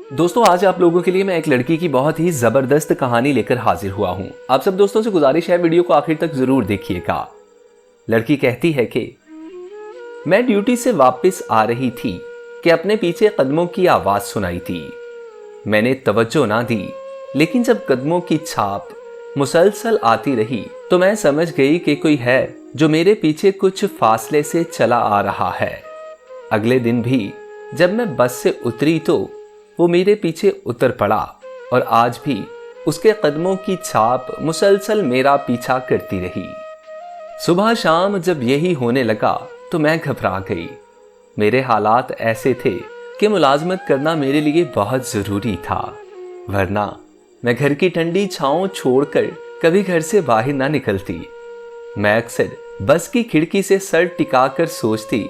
दोस्तों आज आप लोगों के लिए मैं एक लड़की की बहुत ही जबरदस्त कहानी लेकर हाजिर हुआ हूं। आप सब दोस्तों से गुजारिश है वीडियो को आखिर तक जरूर देखिएगा। लड़की कहती है कि मैं ड्यूटी से वापस आ रही थी कि अपने पीछे कदमों की आवाज सुनाई थी। मैंने तवज्जो ना दी, लेकिन जब कदमों की छाप मुसलसल आती रही तो मैं समझ गई कि कोई है जो मेरे पीछे कुछ फासले से चला आ रहा है। अगले दिन भी जब मैं बस से उतरी तो वो मेरे पीछे उतर पड़ा और आज भी उसके कदमों की छाप मुसलसल मेरा पीछा करती रही। सुबह शाम जब यही होने लगा तो मैं घबरा गई। मेरे हालात ऐसे थे कि मुलाजमत करना मेरे लिए बहुत जरूरी था, वरना मैं घर की ठंडी छांव छोड़कर कभी घर से बाहर ना निकलती। मैं अक्सर बस की खिड़की से सर टिकाकर सोचती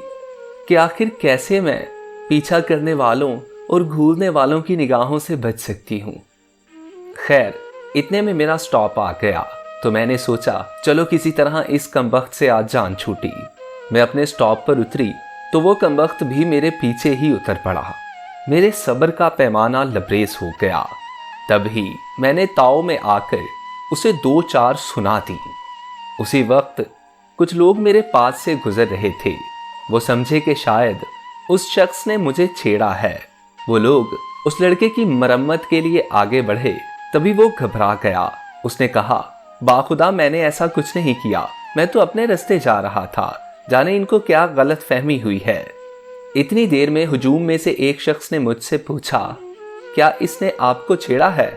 कि आखिर कैसे मैं पीछा करने वालों और घूरने वालों की निगाहों से बच सकती हूँ। खैर, इतने में मेरा स्टॉप आ गया तो मैंने सोचा चलो किसी तरह इस कमबख्त से आज जान छूटी। मैं अपने स्टॉप पर उतरी तो वो कमबख्त भी मेरे पीछे ही उतर पड़ा। मेरे सब्र का पैमाना लबरेज हो गया। तभी मैंने ताव में आकर उसे 2-4 सुना दी। उसी वक्त कुछ लोग मेरे पास से गुजर रहे थे। वो समझे कि शायद उस शख्स ने मुझे छेड़ा है। वो लोग उस लड़के की मरम्मत के लिए आगे बढ़े, तभी वो घबरा गया। उसने कहा, बाखुदा मैंने ऐसा कुछ नहीं किया, मैं तो अपने रास्ते जा रहा था, जाने इनको क्या गलत फहमी हुई है। इतनी देर में हुजूम में से एक शख्स ने मुझसे पूछा, क्या इसने आपको छेड़ा है?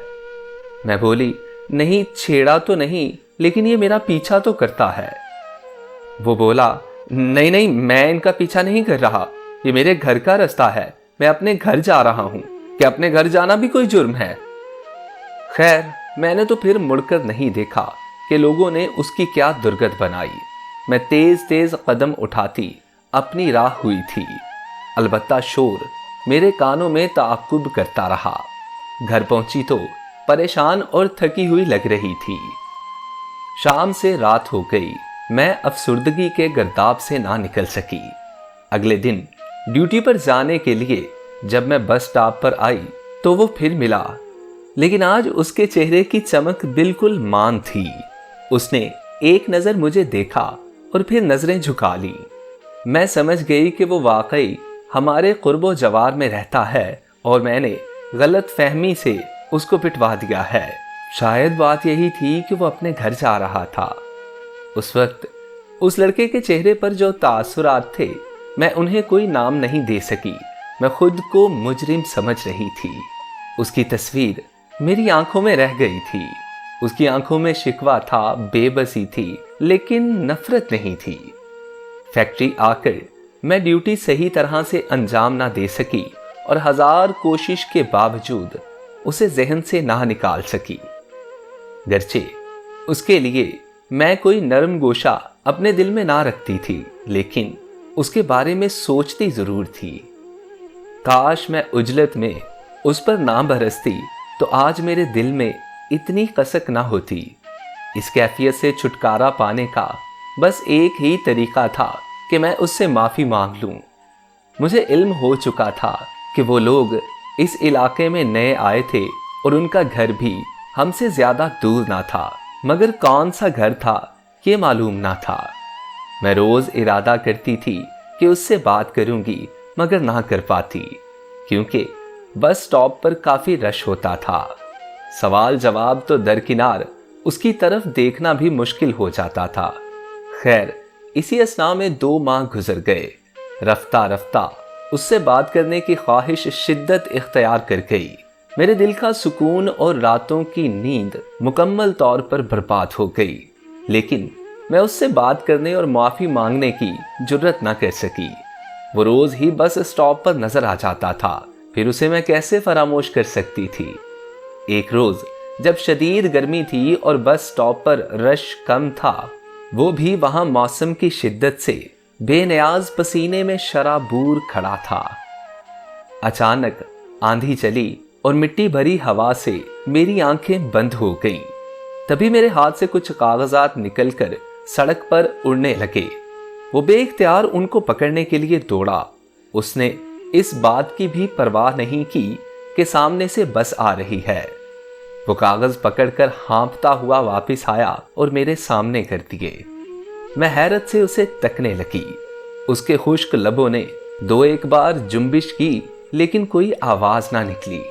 मैं बोली, नहीं छेड़ा तो नहीं, लेकिन ये मेरा पीछा तो करता है। वो बोला, नहीं नहीं मैं इनका पीछा नहीं कर रहा, ये मेरे घर का रास्ता है, मैं अपने घर जा रहा हूं। क्या अपने घर जाना भी कोई जुर्म है? खैर, मैंने तो फिर मुड़कर नहीं देखा कि लोगों ने उसकी क्या दुर्गत बनाई। मैं तेज तेज कदम उठाती अपनी राह हुई थी। अलबत्ता शोर मेरे कानों में ताक़ुब करता रहा। घर पहुंची तो परेशान और थकी हुई लग रही थी। शाम से रात हो गई, मैं अफसुर्दगी के गर्दाब से ना निकल सकी। अगले दिन ड्यूटी पर जाने के लिए जब मैं बस स्टॉप पर आई तो वो फिर मिला, लेकिन आज उसके चेहरे की चमक बिल्कुल मान थी। उसने एक नजर मुझे देखा और फिर नजरें झुका ली। मैं समझ गई कि वो वाकई हमारे कुर्बो जवार में रहता है और मैंने गलत फहमी से उसको पिटवा दिया है। शायद बात यही थी कि वो अपने घर जा रहा था। उस वक्त उस लड़के के चेहरे पर जो तासुरात थे, मैं उन्हें कोई नाम नहीं दे सकी। मैं खुद को मुजरिम समझ रही थी। उसकी तस्वीर मेरी आंखों में रह गई थी। उसकी आंखों में शिकवा था, बेबसी थी, लेकिन नफरत नहीं थी। फैक्ट्री आकर मैं ड्यूटी सही तरह से अंजाम ना दे सकी और 1000 कोशिश के बावजूद उसे जहन से ना निकाल सकी। गर्चे उसके लिए मैं कोई नरम गोशा अपने दिल में ना रखती थी, लेकिन उसके बारे में सोचती जरूर थी। काश मैं उजलत में उस पर ना बरसती तो आज मेरे दिल में इतनी कसक ना होती। इस कैफियत से छुटकारा पाने का बस एक ही तरीका था कि मैं उससे माफी मांग लूं। मुझे इल्म हो चुका था कि वो लोग इस इलाके में नए आए थे और उनका घर भी हमसे ज्यादा दूर ना था, मगर कौन सा घर था ये मालूम ना था। मैं रोज इरादा करती थी कि उससे बात करूंगी, मगर ना कर पाती, क्योंकि बस स्टॉप पर काफी रश होता था। सवाल जवाब तो दरकिनार, उसकी तरफ देखना भी मुश्किल हो जाता था। खैर, इसी असना में 2 माह गुजर गए। रफ्ता रफ्ता उससे बात करने की ख्वाहिश शिद्दत इख्तियार कर गई। मेरे दिल का सुकून और रातों की नींद मुकम्मल तौर पर बर्बाद हो गई, लेकिन मैं उससे बात करने और माफी मांगने की जुर्रत न कर सकी। वो रोज ही बस स्टॉप पर नजर आ जाता था, फिर उसे मैं कैसे फरामोश कर सकती थी। एक रोज जब शदीद गर्मी थी और बस स्टॉप पर रश कम था, वो भी वहां मौसम की शिद्दत से बेनियाज पसीने में शराबूर खड़ा था। अचानक आंधी चली और मिट्टी भरी हवा से मेरी आंखें बंद हो गईं। तभी मेरे हाथ से कुछ कागजात निकलकर सड़क पर उड़ने लगे। वो बेइख्तियार उनको पकड़ने के लिए दौड़ा। उसने इस बात की भी परवाह नहीं की कि सामने से बस आ रही है। वो कागज पकड़कर हाँफता हुआ वापस आया और मेरे सामने कर दिए। मैं हैरत से उसे तकने लगी। उसके खुश्क लबों ने 2-1 बार जुम्बिश की, लेकिन कोई आवाज ना निकली।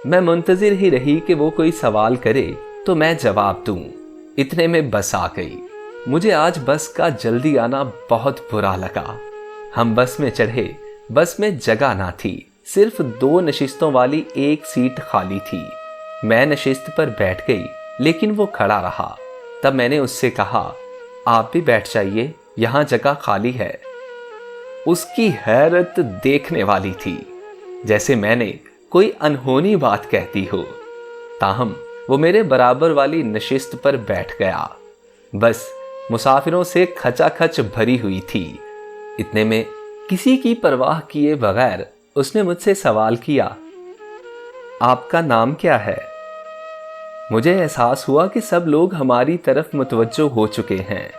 मैं मुंतजिर ही रही कि वो कोई सवाल करे तो मैं जवाब दूं। इतने में बस आ गई। मुझे आज बस का जल्दी आना बहुत बुरा लगा। हम बस में चढ़े। बस में जगह ना थी, सिर्फ 2 नशिस्तों वाली एक सीट खाली थी। मैं नशिस्त पर बैठ गई, लेकिन वो खड़ा रहा। तब मैंने उससे कहा, आप भी बैठ जाइए, यहां जगह खाली है। उसकी हैरत देखने वाली थी, जैसे मैंने कोई अनहोनी बात कहती हो। ताहम वो मेरे बराबर वाली नशिस्त पर बैठ गया। बस मुसाफिरों से खचाखच भरी हुई थी। इतने में किसी की परवाह किए बगैर उसने मुझसे सवाल किया, आपका नाम क्या है? मुझे एहसास हुआ कि सब लोग हमारी तरफ मुतवज्जो हो चुके हैं,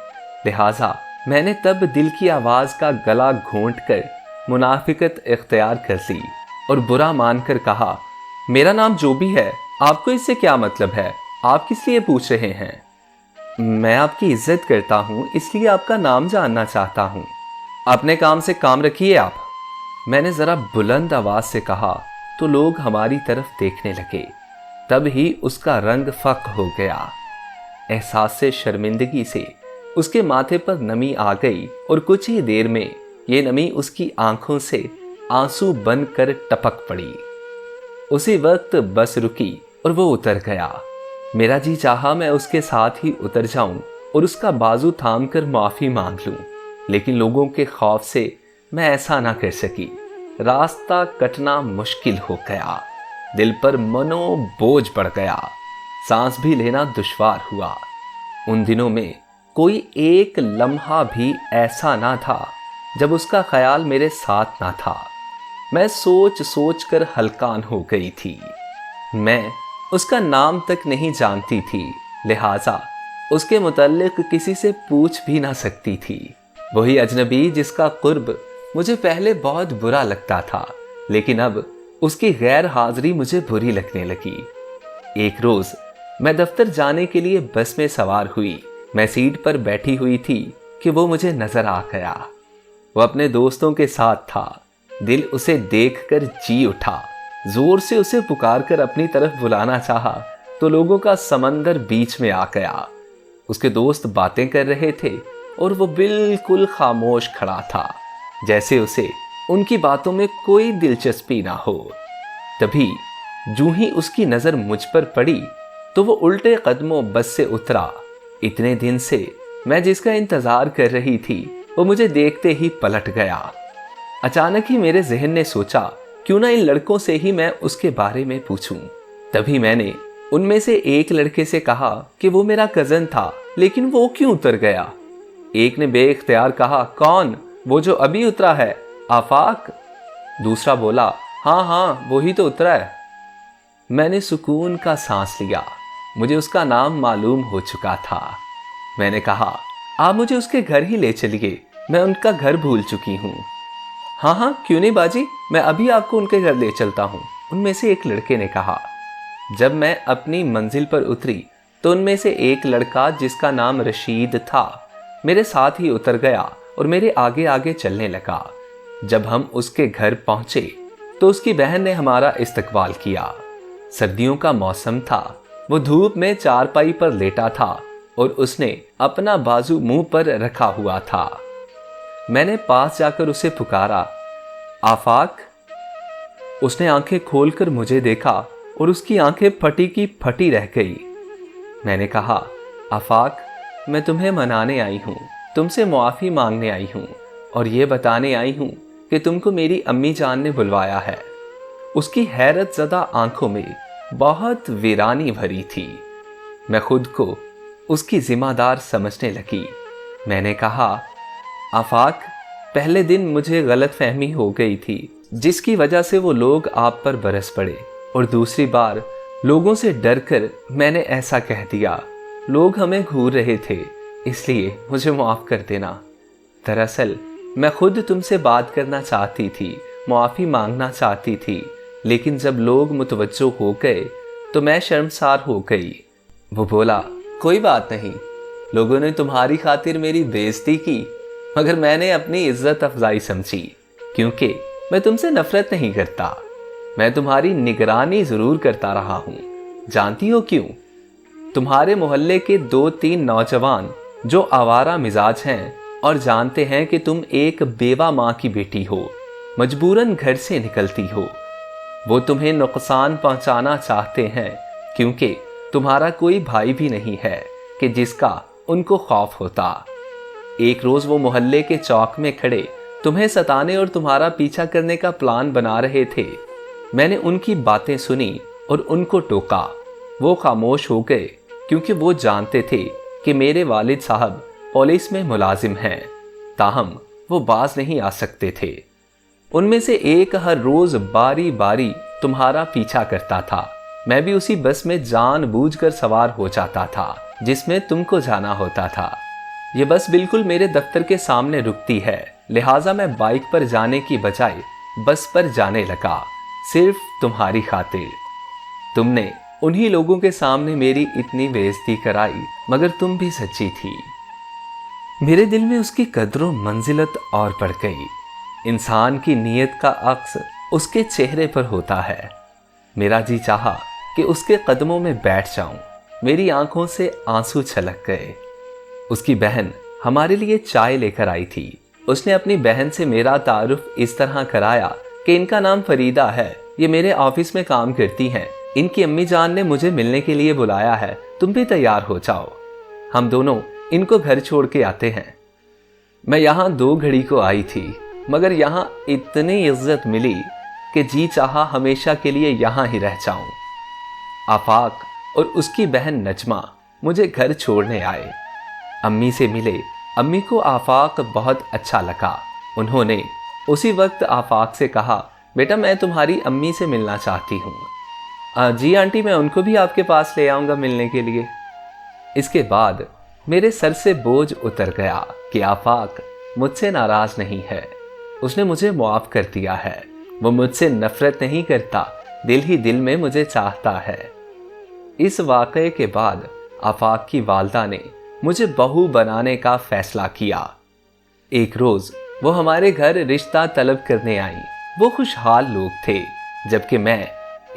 लिहाजा मैंने तब दिल की आवाज का गला घोंट कर मुनाफिकत इख्तियार कर ली और बुरा मानकर कहा, मेरा नाम जो भी है, आपको इससे क्या मतलब है? आप किस लिए पूछ रहे हैं? मैं आपकी इज्जत करता हूं, इसलिए आपका नाम जानना चाहता हूं। अपने काम से काम रखिए आप। मैंने जरा बुलंद आवाज से कहा तो लोग हमारी तरफ देखने लगे। तब ही उसका रंग फक हो गया। एहसास से शर्मिंदगी से उसके माथे पर नमी आ गई और कुछ ही देर में ये नमी उसकी आंखों से आंसू बनकर टपक पड़ी। उसी वक्त बस रुकी और वो उतर गया। मेरा जी चाहा मैं उसके साथ ही उतर जाऊं और उसका बाजू थामकर माफी मांग लूं, लेकिन लोगों के खौफ से मैं ऐसा ना कर सकी। रास्ता कटना मुश्किल हो गया। दिल पर मनो बोझ बढ़ गया। सांस भी लेना दुश्वार हुआ। उन दिनों में कोई एक लम्हा भी ऐसा ना था जब उसका ख्याल मेरे साथ ना था। मैं सोच सोच कर हलकान हो गई थी। मैं उसका नाम तक नहीं जानती थी, लिहाजा उसके मुतल्लिक किसी से पूछ भी ना सकती थी। वही अजनबी जिसका कुर्ब मुझे पहले बहुत बुरा लगता था, लेकिन अब उसकी गैर हाजिरी मुझे बुरी लगने लगी। एक रोज मैं दफ्तर जाने के लिए बस में सवार हुई। मैं सीट पर बैठी हुई थी कि वो मुझे नजर आ गया। वो अपने दोस्तों के साथ था। दिल उसे देखकर जी उठा। जोर से उसे पुकार कर अपनी तरफ बुलाना चाहा तो लोगों का समंदर बीच में आ गया। उसके दोस्त बातें कर रहे थे और वो बिल्कुल खामोश खड़ा था, जैसे उसे उनकी बातों में कोई दिलचस्पी ना हो। तभी जूं ही उसकी नजर मुझ पर पड़ी तो वो उल्टे कदमों बस से उतरा। इतने दिन से मैं जिसका इंतजार कर रही थी वो मुझे देखते ही पलट गया। अचानक ही मेरे जहन ने सोचा, क्यों ना इन लड़कों से ही मैं उसके बारे में पूछूं। तभी मैंने उनमें से एक लड़के से कहा कि वो मेरा कजन था, लेकिन वो क्यों उतर गया? एक ने बेइख्तियार कहा, कौन? वो जो अभी उतरा है, आफाक? दूसरा बोला, हाँ हाँ वो ही तो उतरा है। मैंने सुकून का सांस लिया। मुझे उसका नाम मालूम हो चुका था। मैंने कहा, आप मुझे उसके घर ही ले चलिए, मैं उनका घर भूल चुकी हूँ। हाँ हाँ क्यों नहीं बाजी, मैं अभी आपको उनके घर ले चलता हूँ, उनमें से एक लड़के ने कहा। जब मैं अपनी मंजिल पर उतरी तो उनमें से एक लड़का जिसका नाम रशीद था मेरे साथ ही उतर गया और मेरे आगे आगे चलने लगा। जब हम उसके घर पहुंचे तो उसकी बहन ने हमारा इस्तकबाल किया। सर्दियों का मौसम था। वो धूप में चारपाई पर लेटा था और उसने अपना बाजू मुंह पर रखा हुआ था। मैंने पास जाकर उसे पुकारा, आफाक। उसने आंखें खोलकर मुझे देखा और उसकी आंखें फटी की फटी रह गई। मैंने कहा, आफाक, मैं तुम्हें मनाने आई हूँ, तुमसे मुआफ़ी मांगने आई हूँ और ये बताने आई हूँ कि तुमको मेरी अम्मी जान ने बुलवाया है। उसकी हैरत ज़दा आंखों में बहुत वीरानी भरी थी। मैं खुद को उसकी जिम्मेदार समझने लगी। मैंने कहा, आफाक, पहले दिन मुझे गलत फहमी हो गई थी जिसकी वजह से वो लोग आप पर बरस पड़े, और दूसरी बार लोगों से डर कर मैंने ऐसा कह दिया। लोग हमें घूर रहे थे, इसलिए मुझे माफ़ कर देना। दरअसल मैं खुद तुमसे बात करना चाहती थी, मुआफ़ी मांगना चाहती थी, लेकिन जब लोग मुतवज्जो हो गए तो मैं शर्मसार हो गई। वो बोला, कोई बात नहीं, लोगों ने तुम्हारी खातिर मेरी बेइज्जती की, मगर मैंने अपनी इज्जत अफजाई समझी, क्योंकि मैं तुमसे नफरत नहीं करता। मैं तुम्हारी निगरानी जरूर करता रहा हूं। जानती हो क्यों? तुम्हारे मोहल्ले के 2-3 नौजवान जो आवारा मिजाज हैं और जानते हैं कि तुम एक बेवा माँ की बेटी हो, मजबूरन घर से निकलती हो, वो तुम्हें नुकसान पहुंचाना चाहते हैं, क्योंकि तुम्हारा कोई भाई भी नहीं है कि जिसका उनको खौफ होता। एक रोज वो मोहल्ले के चौक में खड़े तुम्हें सताने और तुम्हारा पीछा करने का प्लान बना रहे थे। मैंने उनकी बातें सुनी और उनको टोका। वो खामोश हो गए, क्योंकि वो जानते थे कि मेरे वालिद साहब पुलिस में मुलाजिम हैं, ताहम वो बाज नहीं आ सकते थे। उनमें से एक हर रोज बारी बारी तुम्हारा पीछा करता था। मैं भी उसी बस में जानबूझकर सवार हो जाता था जिसमें तुमको जाना होता था। ये बस बिल्कुल मेरे दफ्तर के सामने रुकती है, लिहाजा मैं बाइक पर जाने की बजाय बस पर जाने लगा, सिर्फ तुम्हारी खातिर। तुमने उन्हीं लोगों के सामने मेरी इतनी बेइज्जती कराई, मगर तुम भी सच्ची थी। मेरे दिल में उसकी कदरों मंजिलत और बढ़ गई। इंसान की नीयत का अक्स उसके चेहरे पर होता है। मेरा जी चाहा कि उसके कदमों में बैठ जाऊं। मेरी आंखों से आंसू छलक गए। उसकी बहन हमारे लिए चाय लेकर आई थी। उसने अपनी बहन से मेरा तारुफ इस तरह कराया कि इनका नाम फरीदा है, ये मेरे ऑफिस में काम करती हैं, इनकी अम्मी जान ने मुझे मिलने के लिए बुलाया है, तुम भी तैयार हो जाओ, हम दोनों इनको घर छोड़ के आते हैं। मैं यहाँ 2 घड़ी को आई थी, मगर यहाँ इतनी इज्जत मिली कि जी चाहा हमेशा के लिए यहाँ ही रह जाऊं। आफाक और उसकी बहन नजमा मुझे घर छोड़ने आए। अम्मी से मिले। अम्मी को आफाक बहुत अच्छा लगा। उन्होंने उसी वक्त आफाक से कहा, बेटा मैं तुम्हारी अम्मी से मिलना चाहती हूँ। जी आंटी, मैं उनको भी आपके पास ले आऊँगा मिलने के लिए। इसके बाद मेरे सर से बोझ उतर गया कि आफाक मुझसे नाराज नहीं है, उसने मुझे मुआफ कर दिया है। वो मुझसे नफरत नहीं करता, दिल ही दिल में मुझे चाहता है। इस वाक़े के बाद आफाक की वालदा ने मुझे बहू बनाने का फैसला किया। एक रोज वो हमारे घर रिश्ता तलब करने आई। वो खुशहाल लोग थे, जबकि मैं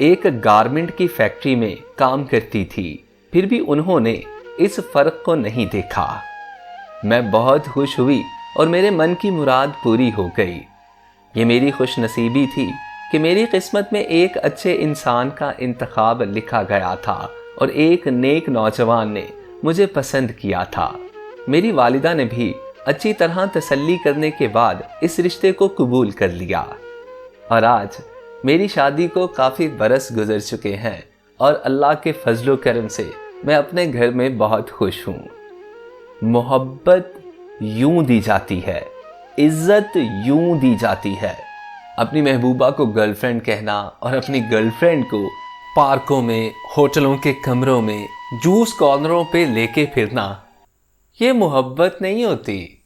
एक गारमेंट की फैक्ट्री में काम करती थी। फिर भी उन्होंने इस फर्क को नहीं देखा। मैं बहुत खुश हुई और मेरे मन की मुराद पूरी हो गई। ये मेरी खुशनसीबी थी कि मेरी किस्मत में एक अच्छे इंसान का इंतखाब लिखा गया था और एक नेक नौजवान ने मुझे पसंद किया था। मेरी वालिदा ने भी अच्छी तरह तसल्ली करने के बाद इस रिश्ते को कबूल कर लिया और आज मेरी शादी को काफ़ी बरस गुजर चुके हैं और अल्लाह के फजलो करम से मैं अपने घर में बहुत खुश हूँ। मोहब्बत यूं दी जाती है, इज्जत यूं दी जाती है। अपनी महबूबा को गर्लफ्रेंड कहना और अपनी गर्लफ्रेंड को पार्कों में, होटलों के कमरों में, जूस कॉर्नरों पे लेके फिरना, ये मोहब्बत नहीं होती।